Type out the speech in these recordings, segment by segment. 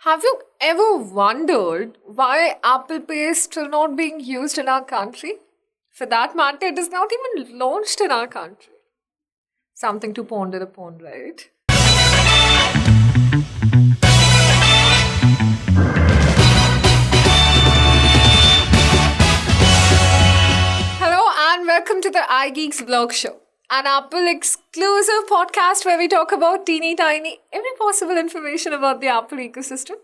Have you ever wondered why Apple Pay is still not being used in our country? For that matter, it is not even launched in our country. Something to ponder upon, right? Hello and welcome to the iGeeksBlog show, an Apple exclusive podcast where we talk about teeny tiny, every possible information about the Apple ecosystem.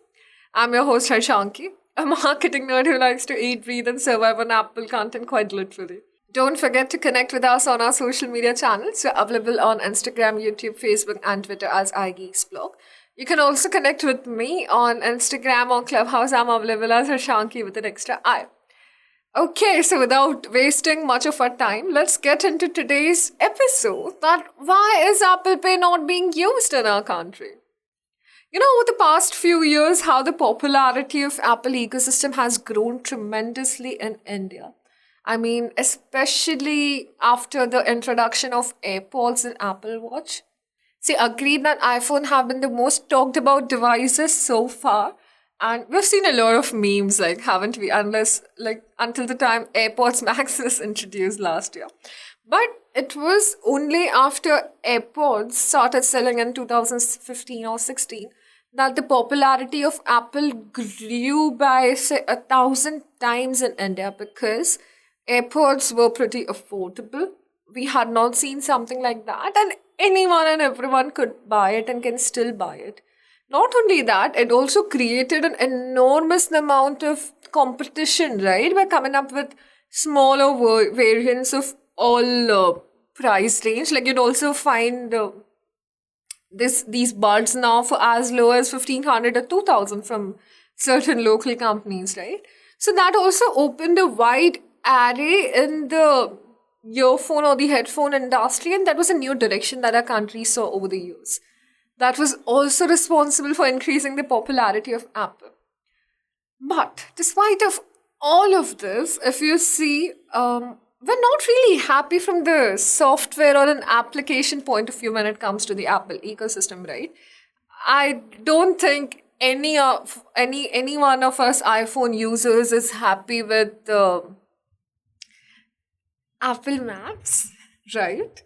I'm your host Harshanki, a marketing nerd who likes to eat, breathe, and survive on Apple content quite literally. Don't forget to connect with us on our social media channels. We're available on Instagram, YouTube, Facebook, and Twitter as iGeeksBlog. You can also connect with me on Instagram or Clubhouse. I'm available as Harshanki with an extra I. Okay, so without wasting much of our time, let's get into today's episode. That why is Apple Pay not being used in our country? Over the past few years, how the popularity of Apple ecosystem has grown tremendously in India. I mean, especially after the introduction of AirPods and Apple Watch. See, agreed that iPhone have been the most talked about devices so far. And we've seen a lot of memes, like, haven't we? Until the time AirPods Max was introduced last year. But it was only after AirPods started selling in 2015 or 16 that the popularity of Apple grew by, say, 1,000 times in India because AirPods were pretty affordable. We had not seen something like that, and anyone and everyone could buy it and can still buy it. Not only that, it also created an enormous amount of competition, right? By coming up with smaller variants of all price range. Like you'd also find these buds now for as low as 1,500 or 2,000 from certain local companies, right? So that also opened a wide array in the earphone or the headphone industry, and that was a new direction that our country saw over the years. That was also responsible for increasing the popularity of Apple. But despite of all of this, if you see, we're not really happy from the software or an application point of view when it comes to the Apple ecosystem, right? I don't think any one of us iPhone users is happy with Apple Maps, right?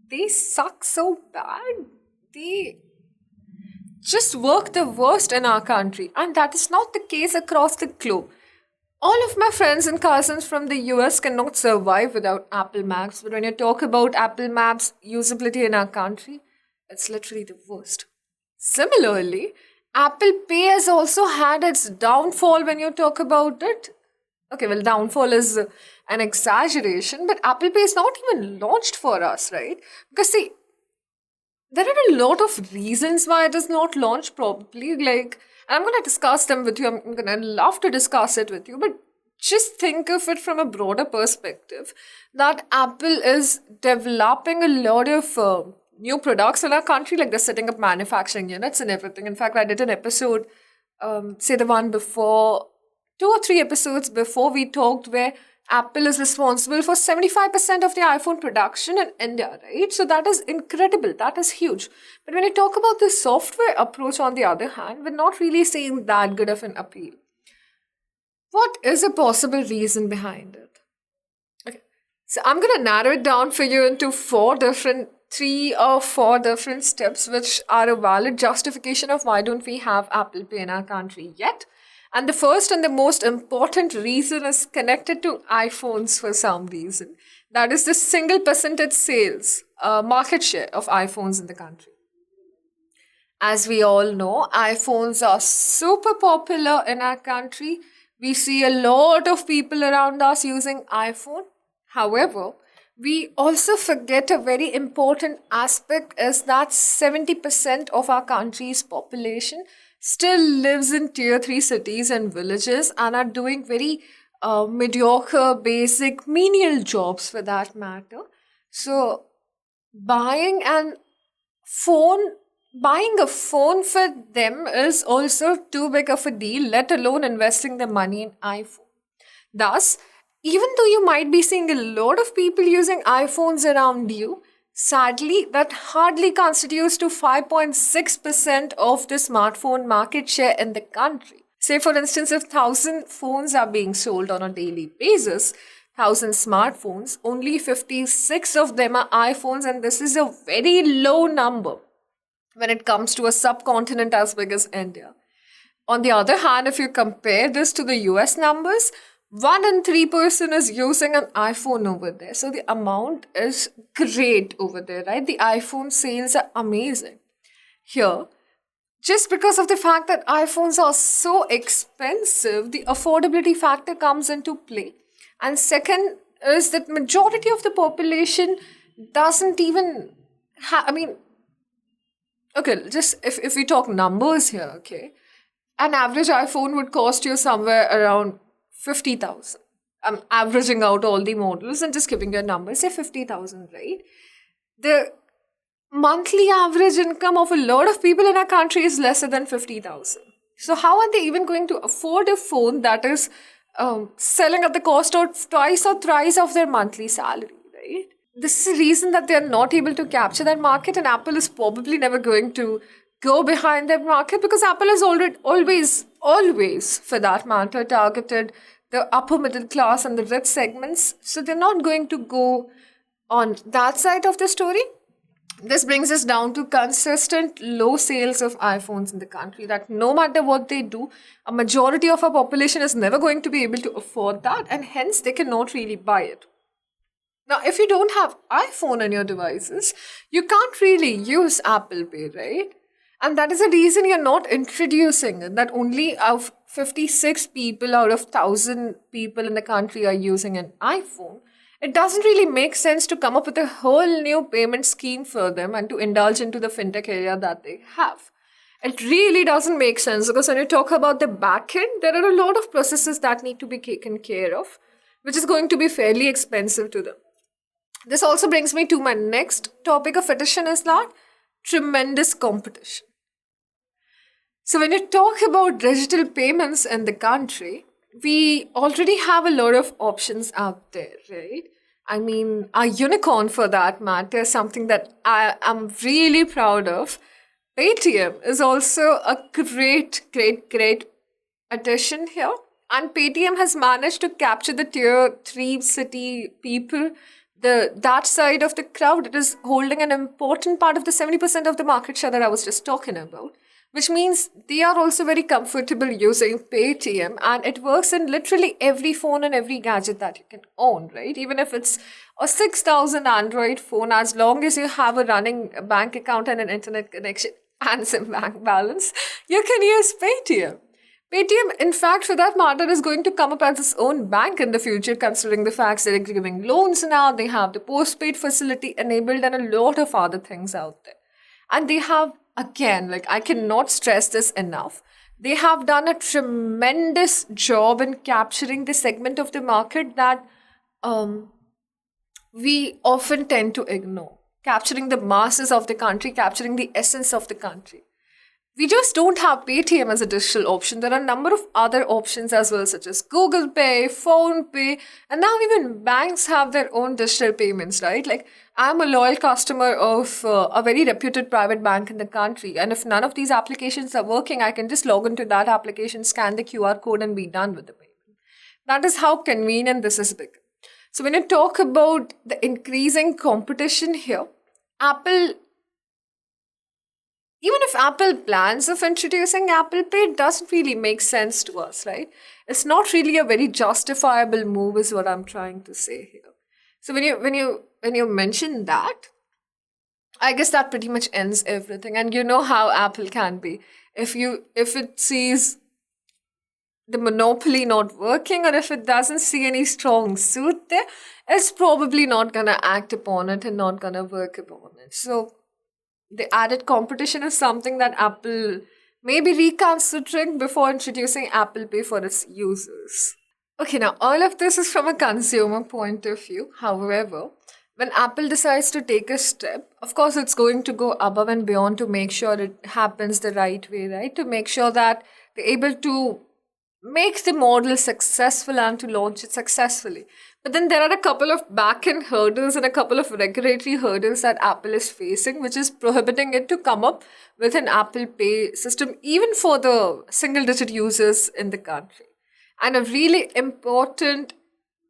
They suck so bad. They just work the worst in our country, and that is not the case across the globe. All of my friends and cousins from the US cannot survive without Apple Maps, but when you talk about Apple Maps usability in our country, it's literally the worst. Similarly, Apple Pay has also had its downfall when you talk about it. Okay, well, downfall is an exaggeration, but Apple Pay is not even launched for us, right? Because see, there are a lot of reasons why it is not launched probably. Like, and I'm going to discuss them with you. I'm going to love to discuss it with you. But just think of it from a broader perspective that Apple is developing a lot of new products in our country. Like they're setting up manufacturing units and everything. In fact, I did an episode, say the one before, 2 or 3 episodes before we talked where Apple is responsible for 75% of the iPhone production in India, right? So that is incredible. That is huge. But when you talk about the software approach, on the other hand, we're not really seeing that good of an appeal. What is a possible reason behind it? Okay. So I'm going to narrow it down for you into 3 or 4 different steps, which are a valid justification of why don't we have Apple Pay in our country yet. And the first and the most important reason is connected to iPhones for some reason. That is the single percentage sales, market share of iPhones in the country. As we all know, iPhones are super popular in our country. We see a lot of people around us using iPhone. However, we also forget a very important aspect is that 70% of our country's population still lives in tier 3 cities and villages and are doing very mediocre, basic, menial jobs for that matter. So buying an phone, buying a phone for them is also too big of a deal, let alone investing the money in iPhone. Thus, even though you might be seeing a lot of people using iPhones around you, Sadly, that hardly constitutes to 5.6% of the smartphone market share in the country. Say, for instance, if 1,000 phones are being sold on a daily basis, 1,000 smartphones, only 56 of them are iPhones, and this is a very low number when it comes to a subcontinent as big as India. On the other hand, if you compare this to the US numbers, 1 in 3 person is using an iPhone over there. So the amount is great over there, right? The iPhone sales are amazing. Here, just because of the fact that iPhones are so expensive, the affordability factor comes into play. And second is that majority of the population doesn't even have, I mean, okay, just if we talk numbers here, okay, an average iPhone would cost you somewhere around 50,000. I'm averaging out all the models and just giving you a number, say 50,000, right? The monthly average income of a lot of people in our country is lesser than 50,000. So how are they even going to afford a phone that is selling at the cost of twice or thrice of their monthly salary, right? This is the reason that they are not able to capture that market, and Apple is probably never going to go behind that market because Apple has already always, for that matter, targeted the upper middle class and the rich segments. So they're not going to go on that side of the story. This brings us down to consistent low sales of iPhones in the country, that no matter what they do, a majority of our population is never going to be able to afford that, and hence they cannot really buy it. Now, if you don't have iPhone on your devices, you can't really use Apple Pay, right? And that is the reason you're not introducing it, that only of 56 people out of 1,000 people in the country are using an iPhone. It doesn't really make sense to come up with a whole new payment scheme for them and to indulge into the fintech area that they have. It really doesn't make sense because when you talk about the back end, there are a lot of processes that need to be taken care of, which is going to be fairly expensive to them. This also brings me to my next topic of addition, is that tremendous competition. So when you talk about digital payments in the country, we already have a lot of options out there, right? I mean, a unicorn for that matter, something that I am really proud of. Paytm is also a great addition here. And Paytm has managed to capture the tier 3 city people. That side of the crowd, it is holding an important part of the 70% of the market share that I was just talking about, which means they are also very comfortable using Paytm, and it works in literally every phone and every gadget that you can own, right? Even if it's a 6,000 Android phone, as long as you have a running bank account and an internet connection and some bank balance, you can use Paytm. Paytm, in fact, for that matter, is going to come up as its own bank in the future, considering the fact that they're giving loans now, they have the postpaid facility enabled, and a lot of other things out there. And they have, again, like, I cannot stress this enough, they have done a tremendous job in capturing the segment of the market that we often tend to ignore. Capturing the masses of the country, capturing the essence of the country. We just don't have Paytm as a digital option. There are a number of other options as well, such as Google Pay, Phone Pay, and now even banks have their own digital payments, right? Like, I'm a loyal customer of a very reputed private bank in the country, and if none of these applications are working, I can just log into that application, scan the QR code, and be done with the payment. That is how convenient this has become. So when you talk about the increasing competition here, even if Apple plans of introducing Apple Pay, it doesn't really make sense to us, right? It's not really a very justifiable move, is what I'm trying to say here. So when you mention that, I guess that pretty much ends everything. And you know how Apple can be. If it sees the monopoly not working, or if it doesn't see any strong suit there, it's probably not gonna act upon it and not gonna work upon it. So the added competition is something that Apple may be reconsidering before introducing Apple Pay for its users. Okay, now all of this is from a consumer point of view. However, when Apple decides to take a step, of course, it's going to go above and beyond to make sure it happens the right way, right? To make sure that they're able to make the model successful and to launch it successfully. But then there are a couple of back-end hurdles and a couple of regulatory hurdles that Apple is facing, which is prohibiting it to come up with an Apple Pay system, even for the single-digit users in the country. And a really important,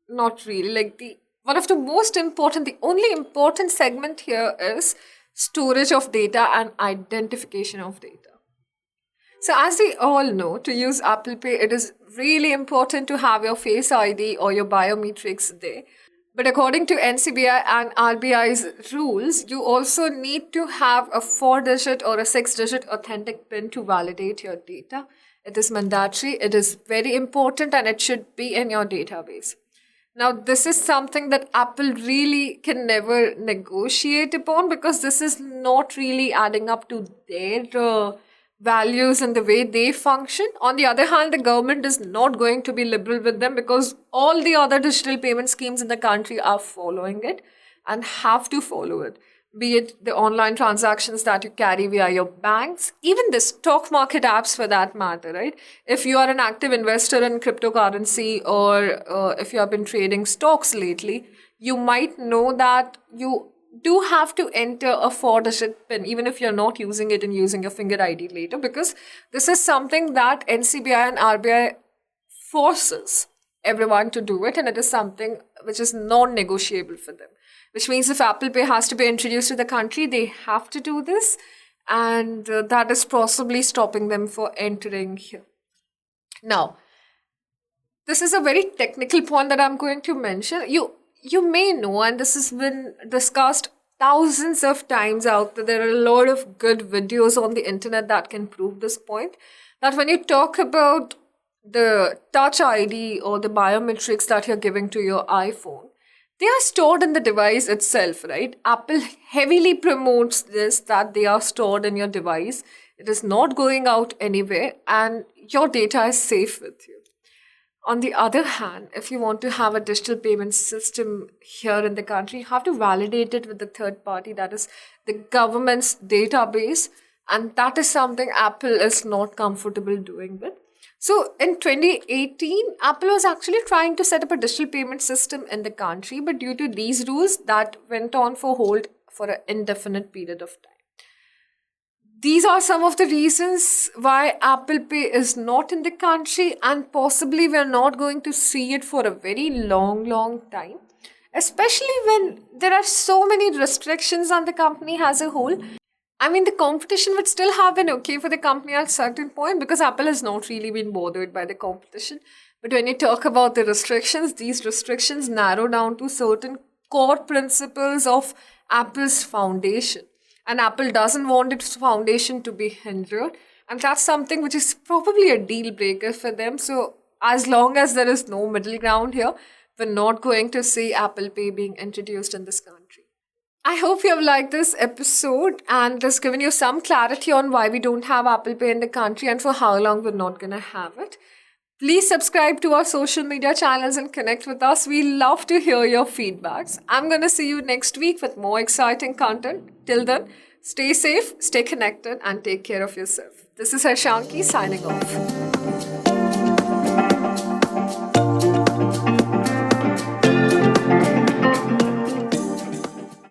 not really, like the one of the most important, the only important segment here is storage of data and identification of data. So as we all know, to use Apple Pay, it is really important to have your Face ID or your biometrics there. But according to NCBI and RBI's rules, you also need to have a 4-digit or a 6-digit authentic PIN to validate your data. It is mandatory, it is very important, and it should be in your database. Now, this is something that Apple really can never negotiate upon, because this is not really adding up to their values and the way they function. On the other hand, the government is not going to be liberal with them, because all the other digital payment schemes in the country are following it and have to follow it. Be it the online transactions that you carry via your banks, even the stock market apps for that matter, right? If you are an active investor in cryptocurrency, or if you have been trading stocks lately, you might know that you do have to enter a 4-digit PIN, even if you're not using it and using your finger ID later, because this is something that NCBI and RBI forces everyone to do it, and it is something which is non-negotiable for them. Which means if Apple Pay has to be introduced to the country, they have to do this, and that is possibly stopping them for entering here. Now, this is a very technical point that I'm going to mention. You may know, and this has been discussed thousands of times out there. There are a lot of good videos on the internet that can prove this point, that when you talk about the Touch ID or the biometrics that you're giving to your iPhone, they are stored in the device itself, right? Apple heavily promotes this, that they are stored in your device. It is not going out anywhere, and your data is safe with you. On the other hand, if you want to have a digital payment system here in the country, you have to validate it with the third party, that is the government's database, and that is something Apple is not comfortable doing with. So in 2018, Apple was actually trying to set up a digital payment system in the country, but due to these rules, that went on for hold for an indefinite period of time. These are some of the reasons why Apple Pay is not in the country, and possibly we're not going to see it for a very long time, especially when there are so many restrictions on the company as a whole. I mean, the competition would still have been okay for the company at a certain point, because Apple has not really been bothered by the competition. But when you talk about the restrictions, these restrictions narrow down to certain core principles of Apple's foundation. And Apple doesn't want its foundation to be hindered. And that's something which is probably a deal breaker for them. So as long as there is no middle ground here, we're not going to see Apple Pay being introduced in this country. I hope you have liked this episode and this given you some clarity on why we don't have Apple Pay in the country and for how long we're not going to have it. Please subscribe to our social media channels and connect with us. We love to hear your feedbacks. I'm going to see you next week with more exciting content. Till then, stay safe, stay connected, and take care of yourself. This is Harshanki signing off.